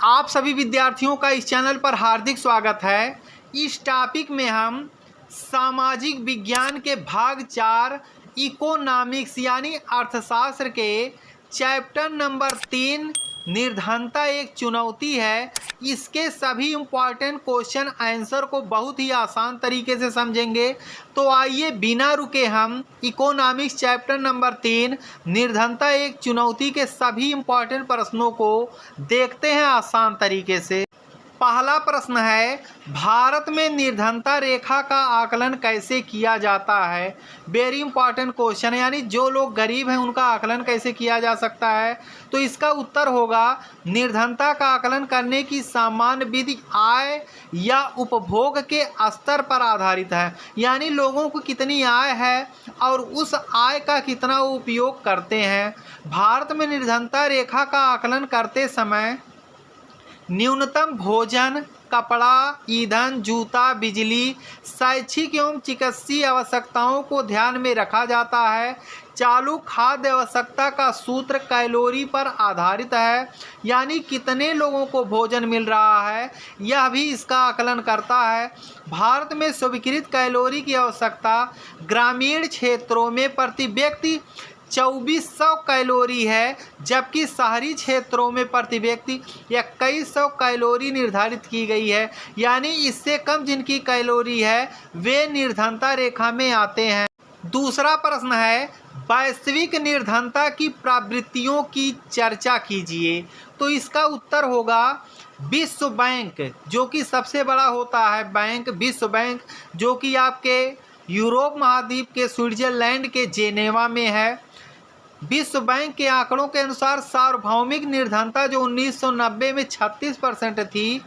आप सभी विद्यार्थियों का इस चैनल पर हार्दिक स्वागत है। इस टॉपिक में हम सामाजिक विज्ञान के भाग 4 इकोनॉमिक्स यानी अर्थशास्त्र के चैप्टर नंबर 3 निर्धनता एक चुनौती है, इसके सभी इम्पॉर्टेंट क्वेश्चन आंसर को बहुत ही आसान तरीके से समझेंगे। तो आइए बिना रुके हम इकोनॉमिक्स चैप्टर नंबर 3 निर्धनता एक चुनौती के सभी इम्पॉर्टेंट प्रश्नों को देखते हैं आसान तरीके से। पहला प्रश्न है, भारत में निर्धनता रेखा का आकलन कैसे किया जाता है। वेरी इंपॉर्टेंट क्वेश्चन है, यानी जो लोग गरीब हैं उनका आकलन कैसे किया जा सकता है। तो इसका उत्तर होगा निर्धनता का आकलन करने की सामान्य विधि आय या उपभोग के स्तर पर आधारित है, यानी लोगों को कितनी आय है और उस आय का कितना वो उपयोग करते हैं। भारत में निर्धनता रेखा का आकलन करते समय न्यूनतम भोजन, कपड़ा, ईंधन, जूता, बिजली, शैक्षिक एवं चिकित्सीय आवश्यकताओं को ध्यान में रखा जाता है। चालू खाद्य आवश्यकता का सूत्र कैलोरी पर आधारित है, यानी कितने लोगों को भोजन मिल रहा है यह भी इसका आकलन करता है। भारत में स्वीकृत कैलोरी की आवश्यकता ग्रामीण क्षेत्रों में प्रति व्यक्ति 2400 कैलोरी है, जबकि शहरी क्षेत्रों में प्रति व्यक्ति 2100 कैलोरी निर्धारित की गई है, यानी इससे कम जिनकी कैलोरी है वे निर्धनता रेखा में आते हैं। दूसरा प्रश्न है, वैश्विक निर्धनता की प्रवृत्तियों की चर्चा कीजिए। तो इसका उत्तर होगा विश्व बैंक, जो कि सबसे बड़ा होता है बैंक, विश्व बैंक जो कि आपके यूरोप महाद्वीप के स्विट्जरलैंड के जेनेवा में है। विश्व बैंक के आंकड़ों के अनुसार सार्वभौमिक निर्धनता जो 1990 में 36% थी,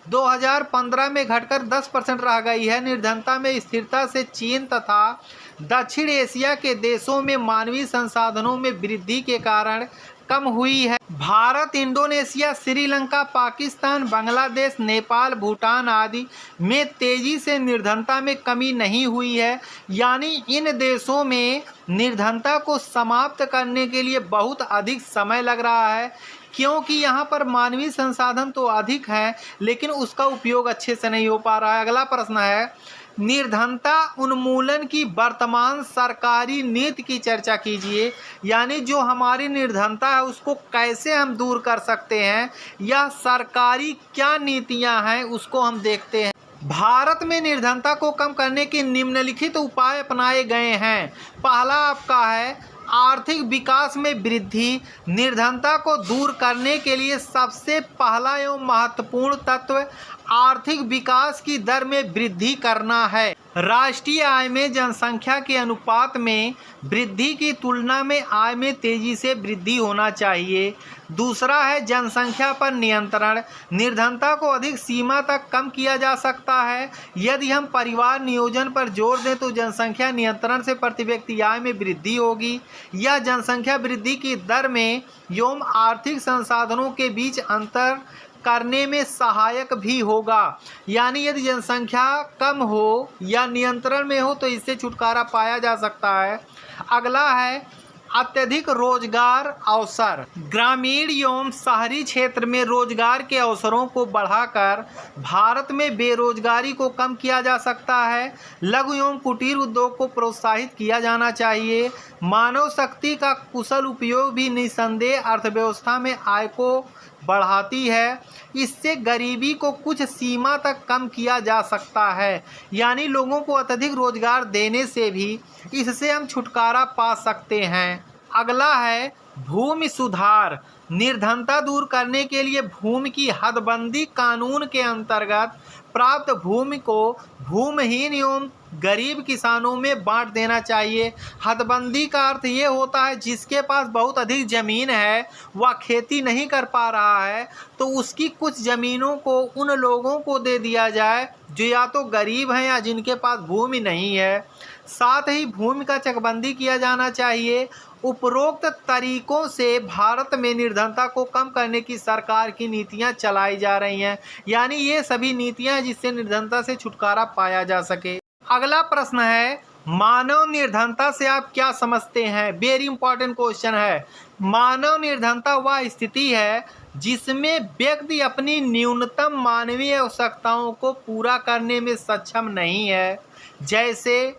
2015 में घटकर 10% रह गई है। निर्धनता में स्थिरता से चीन तथा दक्षिण एशिया के देशों में मानवीय संसाधनों में वृद्धि के कारण कम हुई है। भारत, इंडोनेशिया, श्रीलंका, पाकिस्तान, बांग्लादेश, नेपाल, भूटान आदि में तेजी से निर्धनता में कमी नहीं हुई है, यानी इन देशों में निर्धनता को समाप्त करने के लिए बहुत अधिक समय लग रहा है, क्योंकि यहाँ पर मानवीय संसाधन तो अधिक है लेकिन उसका उपयोग अच्छे से नहीं हो पा रहा है। अगला प्रश्न है, निर्धनता उन्मूलन की वर्तमान सरकारी नीति की चर्चा कीजिए, यानी जो हमारी निर्धनता है उसको कैसे हम दूर कर सकते हैं या सरकारी क्या नीतियां हैं उसको हम देखते हैं। भारत में निर्धनता को कम करने के निम्नलिखित उपाय अपनाए गए हैं। पहला आपका है आर्थिक विकास में वृद्धि। निर्धनता को दूर करने के लिए सबसे पहला एवं महत्वपूर्ण तत्व आर्थिक विकास की दर में वृद्धि करना है। राष्ट्रीय आय में जनसंख्या के अनुपात में वृद्धि की तुलना में आय में तेजी से वृद्धि होना चाहिए। दूसरा है जनसंख्या पर नियंत्रण। निर्धनता को अधिक सीमा तक कम किया जा सकता है यदि हम परिवार नियोजन पर जोर दें, तो जनसंख्या नियंत्रण से प्रति व्यक्ति आय में वृद्धि होगी। यह जनसंख्या वृद्धि की दर में एवं आर्थिक संसाधनों के बीच अंतर करने में सहायक भी होगा, यानी यदि जनसंख्या कम हो या नियंत्रण में हो तो इससे छुटकारा पाया जा सकता है। अगला है अत्यधिक रोजगार अवसर। ग्रामीण एवं शहरी क्षेत्र में रोजगार के अवसरों को बढ़ाकर भारत में बेरोजगारी को कम किया जा सकता है। लघु एवं कुटीर उद्योग को प्रोत्साहित किया जाना चाहिए। मानव शक्ति का कुशल उपयोग भी निस्संदेह अर्थव्यवस्था में आय को बढ़ाती है। इससे गरीबी को कुछ सीमा तक कम किया जा सकता है, यानी लोगों को अत्यधिक रोजगार देने से भी इससे हम छुटकारा पा सकते हैं। अगला है भूमि सुधार। निर्धनता दूर करने के लिए भूमि की हदबंदी कानून के अंतर्गत प्राप्त भूमि को भूमिहीन एवं गरीब किसानों में बांट देना चाहिए। हदबंदी का अर्थ ये होता है जिसके पास बहुत अधिक ज़मीन है, वह खेती नहीं कर पा रहा है, तो उसकी कुछ ज़मीनों को उन लोगों को दे दिया जाए जो या तो गरीब हैं या जिनके पास भूमि नहीं है। साथ ही भूमि का चकबंदी किया जाना चाहिए। उपरोक्त तरीकों से भारत में निर्धनता को कम करने की सरकार की नीतियां चलाई जा रही हैं, यानी ये सभी नीतियां जिससे निर्धनता से छुटकारा पाया जा सके। अगला प्रश्न है, मानव निर्धनता से आप क्या समझते हैं। वेरी इंपॉर्टेंट क्वेश्चन है। मानव निर्धनता वह स्थिति है जिसमें व्यक्ति अपनी न्यूनतम मानवीय आवश्यकताओं को पूरा करने में सक्षम नहीं है, जैसे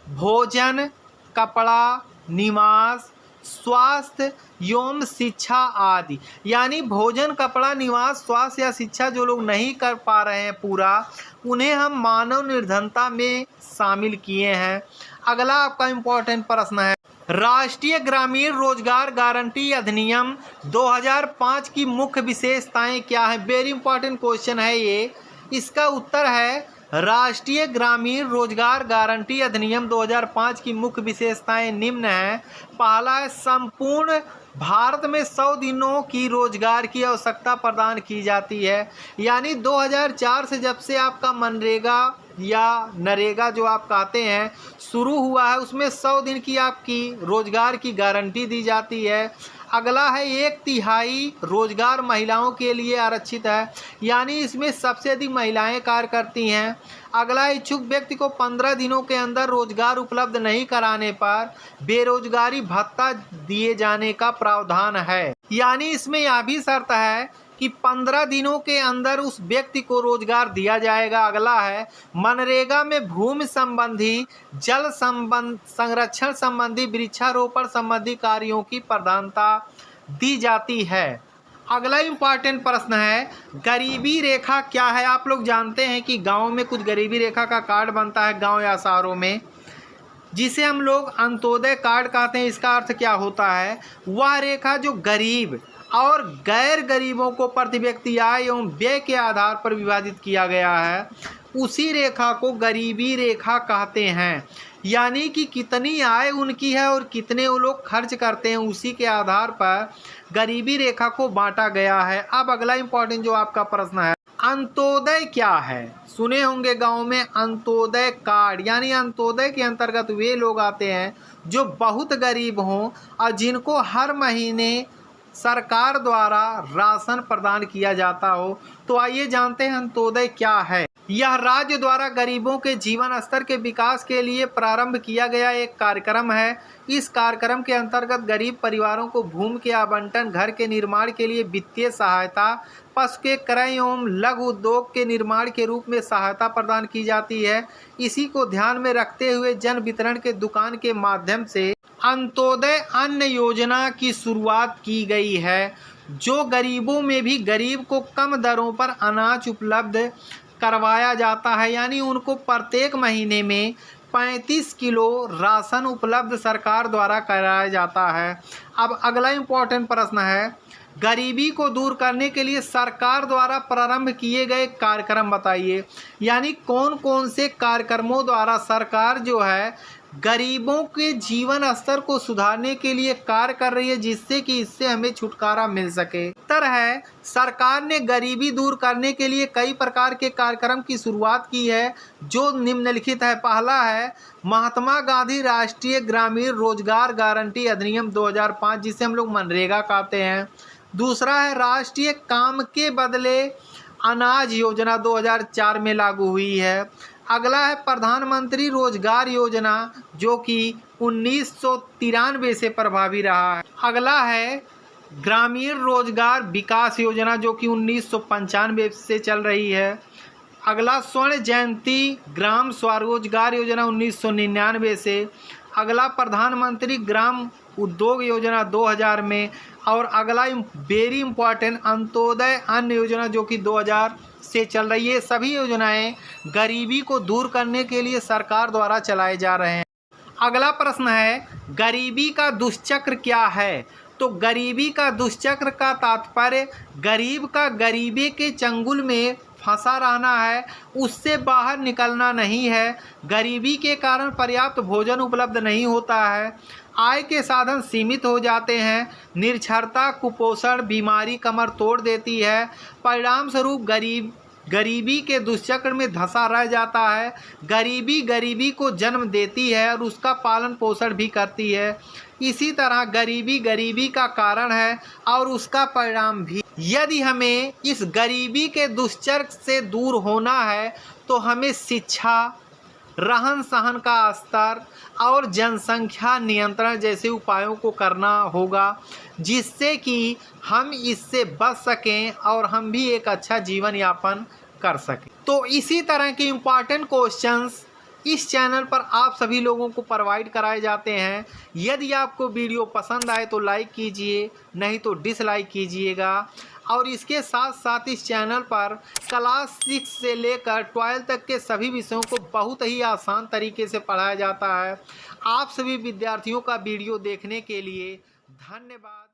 भोजन, कपड़ा, निवास, स्वास्थ्य एवं शिक्षा आदि। यानी भोजन, कपड़ा, निवास, स्वास्थ्य या शिक्षा जो लोग नहीं कर पा रहे हैं पूरा, उन्हें हम मानव निर्धनता में शामिल किए हैं। अगला आपका इम्पोर्टेंट प्रश्न है, राष्ट्रीय ग्रामीण रोजगार गारंटी अधिनियम 2005 की मुख्य विशेषताएं क्या हैं? वेरी इंपॉर्टेंट क्वेश्चन है ये। इसका उत्तर है राष्ट्रीय ग्रामीण रोजगार गारंटी अधिनियम 2005 की मुख्य विशेषताएं निम्न हैं। पहला है, संपूर्ण भारत में 100 दिनों की रोजगार की आवश्यकता प्रदान की जाती है। यानी 2004 से जब से आपका मनरेगा या नरेगा जो आप कहते हैं शुरू हुआ है, उसमें 100 दिन की आपकी रोजगार की गारंटी दी जाती है। अगला है, 1/3 रोजगार महिलाओं के लिए आरक्षित है, यानी इसमें सबसे अधिक महिलाएं कार्य करती हैं। अगला, इच्छुक व्यक्ति को 15 दिनों के अंदर रोजगार उपलब्ध नहीं कराने पर बेरोजगारी भत्ता दिए जाने का प्रावधान है। यानी इसमें यह भी शर्त है कि 15 दिनों के अंदर उस व्यक्ति को रोजगार दिया जाएगा। अगला है, मनरेगा में भूमि संबंधी, जल संरक्षण संबंधी, वृक्षारोपण संबंधी कार्यों की प्रधानता दी जाती है। अगला इम्पॉर्टेंट प्रश्न है, गरीबी रेखा क्या है? आप लोग जानते हैं कि गांव में कुछ गरीबी रेखा का कार्ड बनता है गांव या शहरों में, जिसे हम लोग अंत्योदय कार्ड कहते हैं। इसका अर्थ क्या होता है? वह रेखा जो गरीब और गैर गरीबों को प्रति व्यक्ति आय एवं व्यय के आधार पर विभाजित किया गया है, उसी रेखा को गरीबी रेखा कहते हैं। यानी कि कितनी आय उनकी है और कितने वो लोग खर्च करते हैं, उसी के आधार पर गरीबी रेखा को बांटा गया है। अब अगला इम्पोर्टेंट जो आपका प्रश्न है, अंत्योदय क्या है? सुने होंगे गांव में अंत्योदय कार्ड। यानी अंत्योदय के अंतर्गत वे लोग आते हैं जो बहुत गरीब हों और जिनको हर महीने सरकार द्वारा राशन प्रदान किया जाता हो। तो आइए जानते हैं अंत्योदय क्या है। यह राज्य द्वारा गरीबों के जीवन स्तर के विकास के लिए प्रारंभ किया गया एक कार्यक्रम है। इस कार्यक्रम के अंतर्गत गरीब परिवारों को भूमि के आवंटन, घर के निर्माण के लिए वित्तीय सहायता, पशु के क्रय एवं लघु उद्योग के निर्माण के रूप में सहायता प्रदान की जाती है। इसी को ध्यान में रखते हुए जन वितरण के दुकान के माध्यम से अंत्योदय अन्न योजना की शुरुआत की गई है, जो गरीबों में भी गरीब को कम दरों पर अनाज उपलब्ध करवाया जाता है। यानी उनको प्रत्येक महीने में 35 किलो राशन उपलब्ध सरकार द्वारा कराया जाता है। अब अगला इम्पोर्टेंट प्रश्न है, गरीबी को दूर करने के लिए सरकार द्वारा प्रारंभ किए गए कार्यक्रम बताइए। यानी कौन कौन से कार्यक्रमों द्वारा सरकार जो है गरीबों के जीवन स्तर को सुधारने के लिए कार्य कर रही है, जिससे कि इससे हमें छुटकारा मिल सके। उत्तर है, सरकार ने गरीबी दूर करने के लिए कई प्रकार के कार्यक्रम की शुरुआत की है, जो निम्नलिखित है। पहला है महात्मा गांधी राष्ट्रीय ग्रामीण रोजगार गारंटी अधिनियम 2005, जिसे हम लोग मनरेगा कहते हैं। दूसरा है राष्ट्रीय काम के बदले अनाज योजना 2004 में लागू हुई है। अगला है प्रधानमंत्री रोजगार योजना, जो कि 1993 से प्रभावी रहा है। अगला है ग्रामीण रोजगार विकास योजना, जो कि 1995 से चल रही है। अगला स्वर्ण जयंती ग्राम स्वरोजगार योजना 1999 से। अगला प्रधानमंत्री ग्राम उद्योग योजना 2000 में। और अगला वेरी इंपॉर्टेंट अंत्योदय अन्न योजना, जो कि 2000 से चल रही है। सभी योजनाएं गरीबी को दूर करने के लिए सरकार द्वारा चलाए जा रहे हैं। अगला प्रश्न है, गरीबी का दुष्चक्र क्या है? तो गरीबी का दुष्चक्र का तात्पर्य गरीब का गरीबी के चंगुल में फंसा रहना है, उससे बाहर निकलना नहीं है। गरीबी के कारण पर्याप्त भोजन उपलब्ध नहीं होता है, आय के साधन सीमित हो जाते हैं, निरक्षरता, कुपोषण, बीमारी कमर तोड़ देती है। परिणाम स्वरूप गरीबी के दुष्चक्र में धंसा रह जाता है। गरीबी को जन्म देती है और उसका पालन पोषण भी करती है। इसी तरह गरीबी का कारण है और उसका परिणाम भी। यदि हमें इस गरीबी के दुष्चक्र से दूर होना है तो हमें शिक्षा, रहन सहन का स्तर और जनसंख्या नियंत्रण जैसे उपायों को करना होगा, जिससे कि हम इससे बच सकें और हम भी एक अच्छा जीवन यापन कर सकें। तो इसी तरह के इम्पॉर्टेंट क्वेश्चंस इस चैनल पर आप सभी लोगों को प्रोवाइड कराए जाते हैं। यदि आपको वीडियो पसंद आए तो लाइक कीजिए, नहीं तो डिसलाइक कीजिएगा। और इसके साथ साथ इस चैनल पर क्लास 6 से लेकर 12 तक के सभी विषयों को बहुत ही आसान तरीके से पढ़ाया जाता है। आप सभी विद्यार्थियों का वीडियो देखने के लिए धन्यवाद।